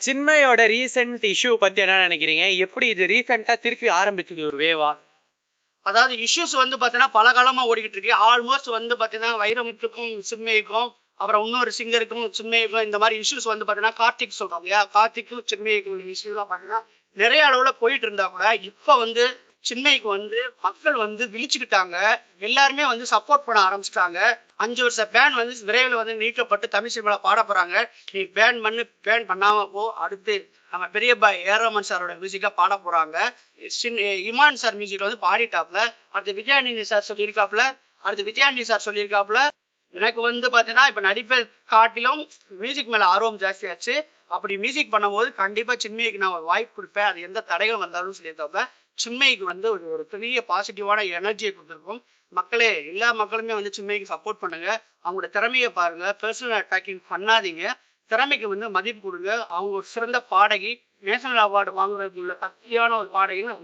சின்மயோட recent issue பத்தி என்ன நினைக்கிறீங்க? எப்படி இது ரீசெண்டா திருப்பி ஆரம்பிச்சது ஒரு வேவா? அதாவது இஷ்யூஸ் வந்து பார்த்தீங்கன்னா பல காலமாக ஓடிக்கிட்டு இருக்கு. ஆல்மோஸ்ட் வந்து பார்த்தீங்கன்னா வைரமுத்துக்கும் சின்மயிக்கும் அப்புறம் இன்னொரு சிங்கருக்கும் சின்மயிக்கும் இந்த மாதிரி இஷ்யூஸ் வந்து பார்த்தீங்கன்னா கார்த்திக் சொல்றாங்க இல்லையா, கார்த்திக்கும் சின்மயிக்கும் இஷ்யூலாம் பார்த்தீங்கன்னா நிறைய அளவில் போயிட்டு இருந்தா கூட இப்போ வந்து சின்மயிக்கு வந்து மக்கள் வந்து விழிச்சுக்கிட்டாங்க. எல்லாருமே வந்து சப்போர்ட் பண்ண ஆரம்பிச்சிட்டாங்க. 5 வருஷ பேன் வந்து விரைவில் வந்து நீக்கப்பட்டு தமிழ் சினிமால பாட போறாங்க. நீ பேன் பண்ணாம போ. அடுத்து நம்ம பெரிய பாய் ஏரோமன் சாரோட மியூசிக்கா பாட போறாங்க. இமான் சார் மியூசிக்ல வந்து பாடிட்டாப்ல. அடுத்து விஜயானந்தி சார் சொல்லியிருக்காப்ல எனக்கு வந்து பாத்தீங்கன்னா இப்ப நடிப்பை காட்டிலும் மியூசிக் மேல ஆர்வம் ஜாஸ்தியாச்சு. அப்படி மியூசிக் பண்ணும்போது கண்டிப்பா சின்மயிக்கு நான் ஒரு வாய்ப்பு கொடுப்பேன். அது எந்த தடைகள் வந்தாலும் சொல்லியிருக்காப்ல. சின்மயிக்கு வந்து ஒரு பெரிய பாசிட்டிவான எனர்ஜியை கொடுத்துருக்கும். மக்களே, எல்லா மக்களுமே வந்து சின்மயிக்கு சப்போர்ட் பண்ணுங்க. அவங்களோட திறமையை பாருங்க. பர்சனல் அட்டாக்கிங் பண்ணாதீங்க. திறமைக்கு வந்து மதிப்பு கொடுங்க. அவங்க ஒரு சிறந்த பாடகி, நேஷனல் அவார்டு வாங்குறதுக்கு உள்ள சக்தியான ஒரு பாடகின்னு